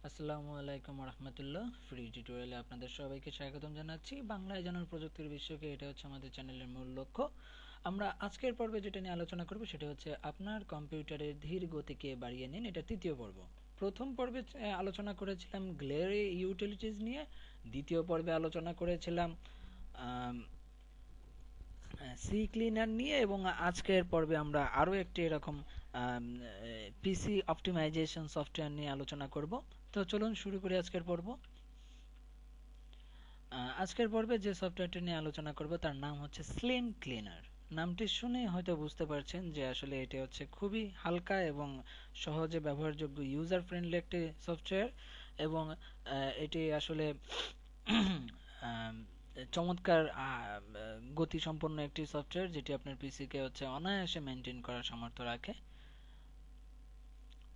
আসসালামু আলাইকুম রহমতুল্লাহ। ফ্রি টিউটোরিয়ালে আপনাদের সবাইকে স্বাগতম জানাচ্ছি। বাংলায় জানার প্রযুক্তির বিশ্বকে, এটা হচ্ছে আমাদের চ্যানেলের মূল লক্ষ্য। আমরা আজকের পর্বে যেটা নিয়ে আলোচনা করব সেটা হচ্ছে আপনার কম্পিউটারের ধীর গতিকে বাড়িয়ে নিন। এটা তৃতীয় পর্ব। প্রথম পর্বে আলোচনা করেছিলাম গ্লেয়ারে ইউটিলিটিস নিয়ে, দ্বিতীয় পর্বে আলোচনা করেছিলাম সি ক্লিনার নিয়ে, এবং আজকের পর্বে আমরা আরও একটি এরকম পিসি অপটিমাইজেশন সফটওয়্যার নিয়ে আলোচনা করব। তো চলুন শুরু করি আজকের পর্ব। আজকের পর্বে যে সফটওয়্যারটি নিয়ে আলোচনা করব তার নাম হচ্ছে স্লিম ক্লিনার। নামটি শুনে হয়তো বুঝতে পারছেন যে আসলে এটি হচ্ছে খুবই হালকা এবং সহজে ব্যবহারযোগ্য, ইউজার ফ্রেন্ডলি একটি সফটওয়্যার, এবং এটি আসলে চমৎকার গতি সম্পন্ন একটি সফটওয়্যার যেটি আপনার পিসিকে হচ্ছে অনায়াসে মেনটেন করার সামর্থ্য রাখে।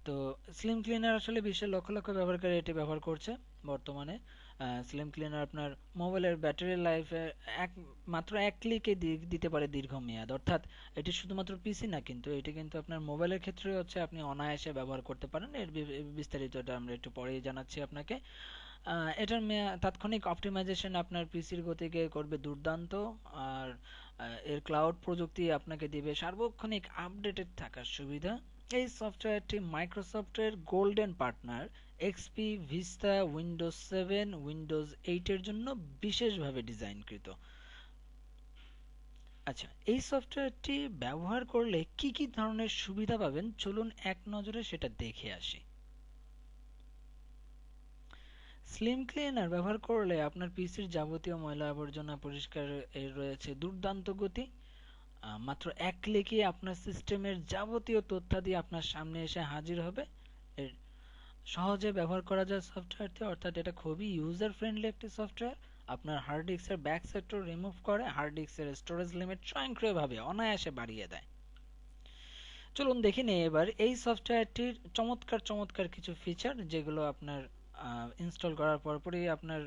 তো স্লিম ক্লিনার আসলে বিশ্বের লক্ষ লক্ষ ব্যবহারকারী এটি ব্যবহার করছে বর্তমানে। স্লিম ক্লিনার আপনার মোবাইলের ব্যাটারি লাইফে মাত্র এক ক্লিকে দিতে পারে দীর্ঘমেয়াদ, অর্থাৎ এটি শুধুমাত্র পিসি না, কিন্তু এটি কিন্তু আপনার মোবাইলের ক্ষেত্রে হচ্ছে আপনি অনায়াসে ব্যবহার করতে পারেন। এর বিস্তারিতটা আমরা একটু পরেই জানাচ্ছি আপনাকে। এটার তাৎক্ষণিক অপটিমাইজেশন আপনার পিসির গতিকে করবে দুর্দান্ত, আর এর ক্লাউড প্রযুক্তি আপনাকে দিবে সার্বক্ষণিক আপডেটেড থাকার সুবিধা। এই সফটওয়্যারটি মাইক্রোসফটের golden partner XP, vista, Windows 7, Windows 8 এর জন্য বিশেষভাবে ডিজাইনকৃত। আচ্ছা, এই সফটওয়্যারটি ব্যবহার করলে কি কি ধরনের সুবিধা পাবেন চলুন এক নজরে সেটা দেখে আসি। স্লিম ক্লিনার ব্যবহার করলে আপনার পিসির যাবতীয় ময়লা আবর্জনা পরিষ্কার এর রয়েছে দুর্দান্ত গতি। মাত্র এক ক্লিকে আপনার সিস্টেমের যাবতীয় তথ্যাদি আপনার সামনে এসে হাজির হবে। এর সহজে ব্যবহার করা যায় সফটওয়্যারটি, অর্থাৎ এটা খুবই ইউজার ফ্রেন্ডলি একটি সফটওয়্যার। আপনার হার্ড ডিস্কের ব্যাক সেক্টর রিমুভ করে হার্ড ডিস্কের স্টোরেজ লিমিট স্বয়ংক্রিয়ভাবে অনায়াসে বাড়িয়ে দেয়। চলুন দেখে নিই এবার এই সফটওয়্যারটির চমৎকার চমৎকার কিছু ফিচার, যেগুলো আপনার ইনস্টল করার পরপরই আপনার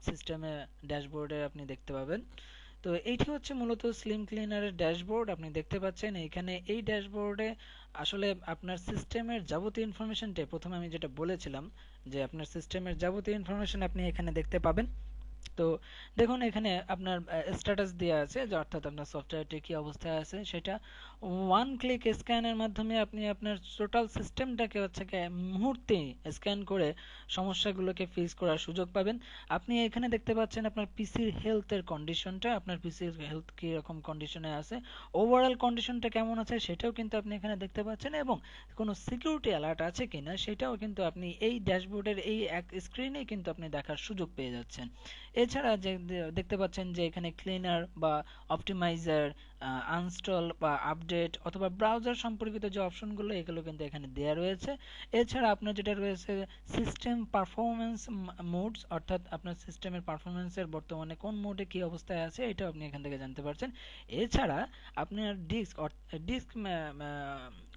সিস্টেমে ড্যাশবোর্ডে আপনি দেখতে পাবেন। তো এইটি হচ্ছে মূলত স্লিম ক্লিনারের ড্যাশবোর্ড। আপনি দেখতে পাচ্ছেন এখানে এই ড্যাশবোর্ডে আসলে আপনার সিস্টেমের যাবতীয় ইনফরমেশনটা, প্রথমে আমি যেটা বলেছিলাম যে আপনার সিস্টেমের যাবতীয় ইনফরমেশন আপনি এখানে দেখতে পাবেন। তো দেখুন এখানে আপনার স্ট্যাটাস দেওয়া আছে, যে অর্থাৎ আপনার সফটওয়্যারটি কি অবস্থায় আছে সেটা। ওয়ান ক্লিক স্ক্যানের মাধ্যমে আপনি আপনার টোটাল সিস্টেমটাকে হচ্ছে মুহূর্তে স্ক্যান করে সমস্যাগুলোকে ফেস করার সুযোগ পাবেন। আপনি এখানে দেখতে পাচ্ছেন আপনার পিসির হেলথের কন্ডিশনটা, আপনার পিসির হেলথ কি রকম কন্ডিশনে আছে, ওভারঅল কন্ডিশনটা কেমন আছে সেটাও কিন্তু আপনি এখানে দেখতে পাচ্ছেন, এবং কোনো সিকিউরিটি অ্যালার্ট আছে কিনা সেটাও কিন্তু আপনি এই ড্যাশবোর্ডের এই এক স্ক্রিনেই কিন্তু আপনি দেখার সুযোগ পেয়ে যাচ্ছেন। এছাড়া যে দেখতে পাচ্ছেন যে এখানে ক্লিনার বা অপটিমাইজার, আনস্টল বা আপডেট অথবা ব্রাউজার সম্পর্কিত যে অপশনগুলো, এগুলো কিন্তু এখানে দেওয়া রয়েছে। এছাড়া আপনার যেটা রয়েছে সিস্টেম পারফরমেন্স মোডস, অর্থাৎ আপনার সিস্টেমের পারফরমেন্সের বর্তমানে কোন মোডে কি অবস্থায় আছে এটাও আপনি এখান থেকে জানতে পারছেন। এছাড়া আপনার ডিস্ক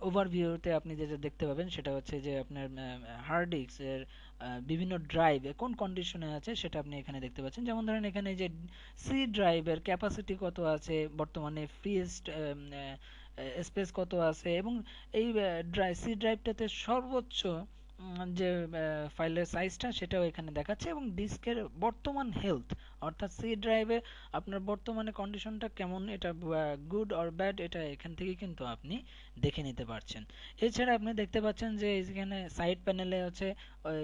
ওভারভিউতে আপনি যেটা দেখতে পাবেন সেটা হচ্ছে যে আপনার হার্ড ডিস্কের বিভিন্ন ড্রাইভ কোন কন্ডিশনে আছে সেটা আপনি এখানে দেখতে পাচ্ছেন। যেমন ধরেন এখানে যে সি ড্রাইভের ক্যাপাসিটি কত আছে, বর্তমানে ফ্রি স্পেস কত আছে, এবং এই সি ড্রাইভটাতে সর্বোচ্চ যে ফাইলের সাইজটা সেটাও এখানে দেখাচ্ছে, এবং ডিস্কের বর্তমান হেলথ, অর্থাৎ সি ড্রাইভে আপনার বর্তমানে কন্ডিশনটা কেমন, এটা গুড অর ব্যাড, এটা এখান থেকে কিন্তু আপনি দেখে নিতে পারছেন। এছাড়া আপনি দেখতে পাচ্ছেন যে এখানে সাইড প্যানেলে হচ্ছে ওই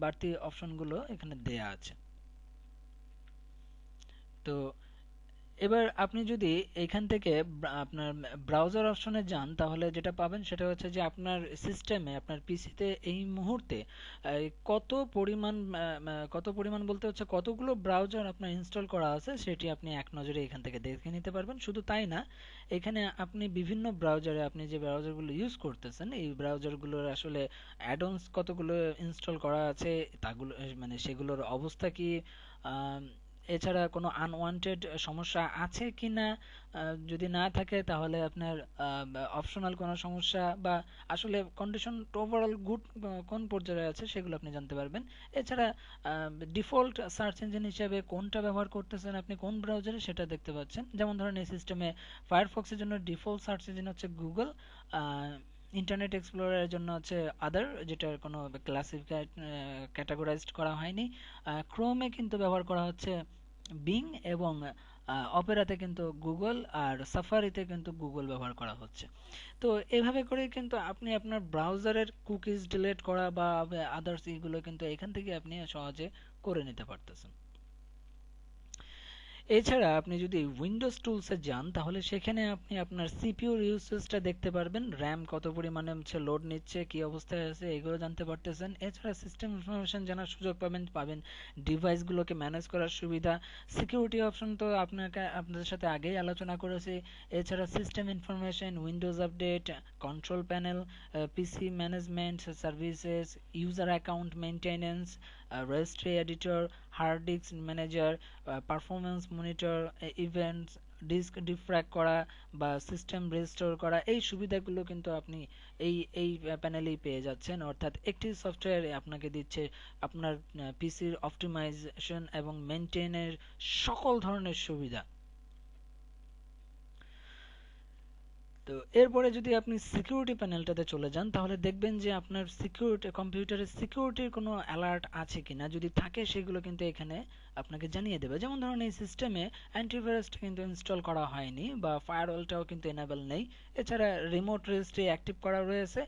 বাড়তি অপশনগুলো এখানে দেয়া আছে। তো এবার আপনি যদি এখান থেকে আপনার ব্রাউজার অপশনে যান, তাহলে যেটা পাবেন সেটা হচ্ছে যে আপনার সিস্টেমে, আপনার পিসিতে এই মুহূর্তে কত পরিমাণ বলতে হচ্ছে কতগুলো ব্রাউজার আপনার ইনস্টল করা আছে সেটি আপনি এক নজরে এখান থেকে দেখে নিতে পারবেন। শুধু তাই না, এখানে আপনি বিভিন্ন ব্রাউজারে আপনি যে ব্রাউজারগুলো ইউজ করতেছেন এই ব্রাউজারগুলোর আসলে অ্যাডঅনস কতগুলো ইনস্টল করা আছে, তাগুলো মানে সেগুলোর অবস্থা কি, এছাড়া কোনো আনওয়ান্টেড সমস্যা আছে কিনা, যদি না থাকে তাহলে আপনার অপশনাল কোনো সমস্যা বা আসলে কন্ডিশন ওভারঅল গুড কোন পর্যায়ে আছে সেগুলো আপনি জানতে পারবেন। এছাড়া ডিফল্ট সার্চ ইঞ্জিন হিসেবে কোনটা ব্যবহার করতেছেন আপনি, কোন ব্রাউজারে, সেটা দেখতে পাচ্ছেন। যেমন ধরেন এই সিস্টেমে ফায়ারফক্সের জন্য ডিফল্ট সার্চ ইঞ্জিন হচ্ছে গুগল, ইন্টারনেট এক্সপ্লোরারের জন্য হচ্ছে আদার, যেটার কোনো ক্লাসিফাইড ক্যাটাগরাইজড করা হয়নি। ক্রোমে কিন্তু ব্যবহার করা হচ্ছে বিং, এবং অপেরাতে কিন্তু গুগল, আর সাফারিতে কিন্তু গুগল ব্যবহার করা হচ্ছে। তো এভাবে করে কিন্তু আপনি আপনার ব্রাউজারের কুকিজ ডিলিট করা বা আদার্স এগুলো কিন্তু এখান থেকে আপনি সহজে করে নিতে পারতেছেন। এছাড়া আপনি যদি উইন্ডোজ টুলসে যান তাহলে সেখানে আপনি আপনার সিপিইউর ইউসেজটা দেখতে পারবেন, র্যাম কত পরিমাণে হচ্ছে লোড নিচ্ছে, কি অবস্থায় আছে, এগুলো জানতে পারতেছেন। এছাড়া সিস্টেম ইনফরমেশন জানার সুযোগ পাবেন ডিভাইসগুলোকে ম্যানেজ করার সুবিধা, সিকিউরিটি অপশন তো আপনাদের সাথে আগেই আলোচনা করেছি। এছাড়া system information, Windows update, control panel, PC management services, user account maintenance, registry editor, hard disk manager, performance monitor, events, disk defrag করা বা সিস্টেম রেস্টোর করা, এই সুবিধাগুলো কিন্তু আপনি এই প্যানেলেই পেয়ে যাচ্ছেন। অর্থাৎ একটি সফটওয়্যার আপনাকে দিচ্ছে আপনার পিসির অপটিমাইজেশন এবং মেনটেনের সকল ধরনের সুবিধা। তো এরপরে যদি আপনি সিকিউরিটি প্যানেলটাতে চলে যান তাহলে দেখবেন যে আপনার সিকিউরিটি কম্পিউটারের সিকিউরিটির কোনো অ্যালার্ট আছে কিনা, যদি থাকে সেগুলো কিন্তু এখানে আপনাকে জানিয়ে দেবে। যেমন ধরুন এই সিস্টেমে অ্যান্টিভাইরাসটা কিন্তু ইনস্টল করা হয়নি বা ফায়ারওয়ালটাও কিন্তু এনেবল নেই। এছাড়া রিমোট রেজিস্ট্রি অ্যাক্টিভ করা রয়েছে,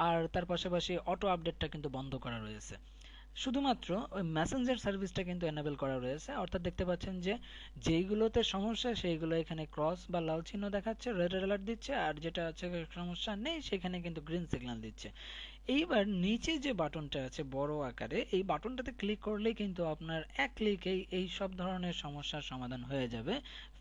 আর তার পাশাপাশি অটো আপডেটটা কিন্তু বন্ধ করা রয়েছে। শুধুমাত্র ওই মেসেঞ্জার সার্ভিসটা কিন্তু এনেবল করা রয়েছে। অর্থাৎ দেখতে পাচ্ছেন যে যেইগুলোতে সমস্যা সেইগুলো এখানে ক্রস বা লাল চিহ্ন দেখাচ্ছে, রেড অ্যালার্ট দিচ্ছে, আর যেটা হচ্ছে সমস্যা নেই সেখানে কিন্তু গ্রিন সিগন্যাল দিচ্ছে। এইবার নিচে যে বাটনটা আছে বড় আকারে, এই বাটনটাতে ক্লিক করলেই কিন্তু আপনার এক ক্লিকেই এই সব ধরনের সমস্যার সমাধান হয়ে যাবে।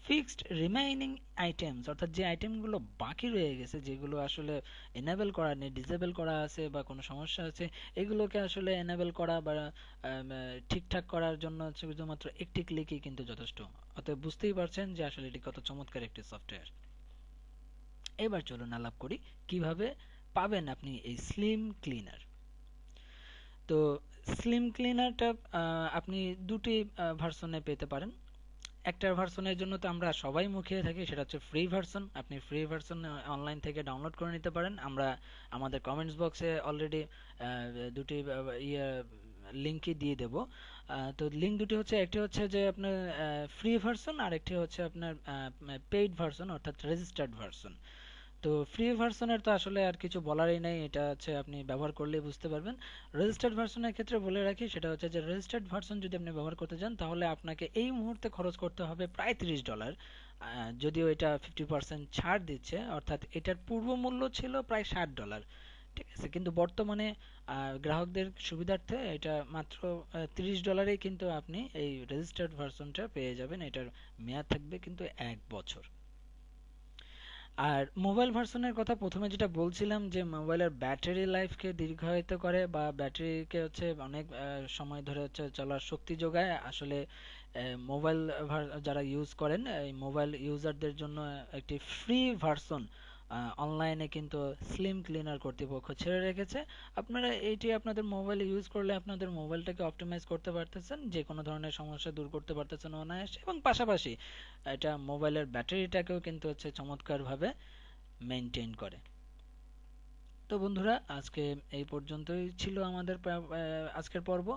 ফিক্সড রিমাইনিং আইটেমস, অর্থাৎ যে আইটেমগুলো বাকি রয়ে গেছে, যেগুলো আসলে এনেবল করা নেই, ডিসেবল করা আছে বা কোনো সমস্যা আছে, এগুলোকে আসলে এনেবল করা বা ঠিকঠাক করার জন্য শুধুমাত্র একটি ক্লিকই কিন্তু যথেষ্ট। অতএব বুঝতেই পারছেন যে আসলে এটি কত চমৎকার একটি সফটওয়্যার। এবার চলুন আলাপ করি কিভাবে পাবেন আপনি এই স্লিম ক্লিনার। তো স্লিম ক্লিনারটা আপনি দুটি ভার্সনে পেতে পারেন। একটা ভার্সনের জন্য তো আমরা সবাই মুখিয়ে থাকি, সেটা হচ্ছে ফ্রি ভার্সন। আপনি ফ্রি ভার্সন অনলাইন থেকে ডাউনলোড করে নিতে পারেন। আমরা আমাদের কমেন্টস বক্সে অলরেডি দুটি ইয়ে লিঙ্কই দিয়ে দেব। তো লিঙ্ক দুটি হচ্ছে, একটি হচ্ছে যে আপনার ফ্রি ভার্সন, আর একটি হচ্ছে আপনার পেইড ভার্সন অর্থাৎ রেজিস্টার্ড ভার্সন। তো ফ্রি ভার্সনের তো আসলে আর কিছু বলারই নেই, এটা হচ্ছে আপনি ব্যবহার করলেই বুঝতে পারবেন। রেজিস্টার্ড ভার্সনের ক্ষেত্রে বলে রাখি, সেটা হচ্ছে যে রেজিস্টার্ড ভার্সন যদি আপনি ব্যবহার করতে চান তাহলে আপনাকে এই মুহূর্তে খরচ করতে হবে প্রায় $30। যদিও এটা 50% ছাড় দিচ্ছে, অর্থাৎ এটার পূর্ব মূল্য ছিল প্রায় $60। ঠিক আছে, কিন্তু বর্তমানে গ্রাহকদের সুবিধার্থে এটা মাত্র $30 কিন্তু আপনি এই রেজিস্টার্ড ভার্সনটা পেয়ে যাবেন। এটার মেয়াদ থাকবে কিন্তু 1 বছর। আর মোবাইল ভার্সনের কথা প্রথমে যেটা বলছিলাম, যে মোবাইলের ব্যাটারি লাইফকে দীর্ঘায়িত করে বা ব্যাটারিকে হচ্ছে অনেক সময় ধরে হচ্ছে চলার শক্তি যোগায়। আসলে মোবাইল যারা ইউজ করেন, এই মোবাইল ইউজারদের জন্য একটি ফ্রি ভার্সন অনলাইনে কিন্তু স্লিম ক্লিনার কর্তৃপক্ষ ছেড়ে রেখেছে। আপনারা এইটি আপনাদের মোবাইলে ইউজ করলে আপনাদের মোবাইলটাকে অপটিমাইজ করতে পারতেছেন, যে কোনো ধরনের সমস্যা দূর করতে পারতেছেন অনায়াসে, এবং পাশাপাশি এটা মোবাইলের ব্যাটারিটাকেও কিন্তু হচ্ছে চমৎকারভাবে মেনটেন করে। তো বন্ধুরা, আজকে এই পর্যন্তই ছিল আমাদের আজকের পর্ব।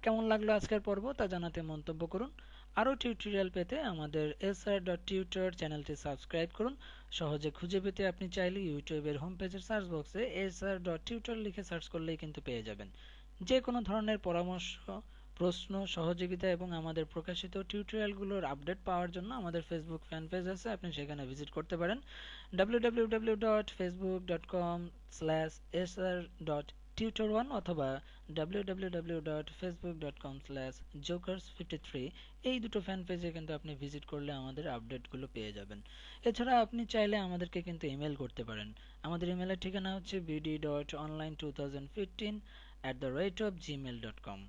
কেমন লাগলো আজকের পর্ব তা জানাতে মন্তব্য করুন। আরও টিউটোরিয়াল পেতে আমাদের sr.tutor চ্যানেলটি সাবস্ক্রাইব করুন। সহজে খুঁজে পেতে আপনি চাইলে ইউটিউবের হোম পেজের সার্চ বক্সে sr.tutor লিখে সার্চ করলেই কিন্তু পেয়ে যাবেন। যে কোনো ধরনের পরামর্শ, প্রশ্ন, সহযোগিতা এবং আমাদের প্রকাশিত টিউটোরিয়ালগুলোর আপডেট পাওয়ার জন্য আমাদের ফেসবুক ফ্যান পেজ আছে, আপনি সেখানে ভিজিট করতে পারেন www.facebook.com/sr.tutor1 অথবা www.facebook.com/jokers53। এই দুটো ফ্যান পেজে কিন্তু আপনি ভিজিট করলে আমাদের আপডেটগুলো পেয়ে যাবেন। এছাড়া আপনি চাইলে আমাদেরকে কিন্তু ইমেল করতে পারেন। আমাদের ইমেলের ঠিকানা হচ্ছে bd.online2015@gmail.com।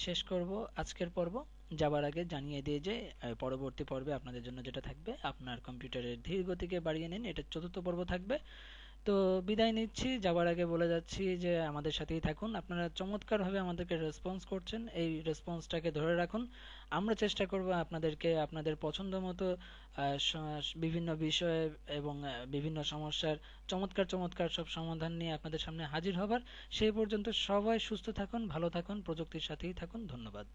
শেষ করব আজকের পর্ব। যাবার আগে জানিয়ে দিয়ে যে পরবর্তী পর্বে আপনাদের জন্য যেটা থাকবে, আপনার কম্পিউটারের ধীর গতিকে বাড়িয়ে নিন, এটা চতুর্থ পর্ব থাকবে। তো বিদায় নিচ্ছি, যাবার আগে বলে যাচ্ছি যে আমাদের সাথেই থাকুন। আপনারা চমৎকারভাবে আমাদেরকে রেসপন্স করছেন, এই রেসপন্সটাকে ধরে রাখুন। আমরা চেষ্টা করব আপনাদেরকে আপনাদের পছন্দ মতো বিভিন্ন বিষয়ে এবং বিভিন্ন সমস্যার চমৎকার চমৎকার সব সমাধান নিয়ে আপনাদের সামনে হাজির হবার। সেই পর্যন্ত সবাই সুস্থ থাকুন, ভালো থাকুন, প্রযুক্তির সাথেই থাকুন। ধন্যবাদ।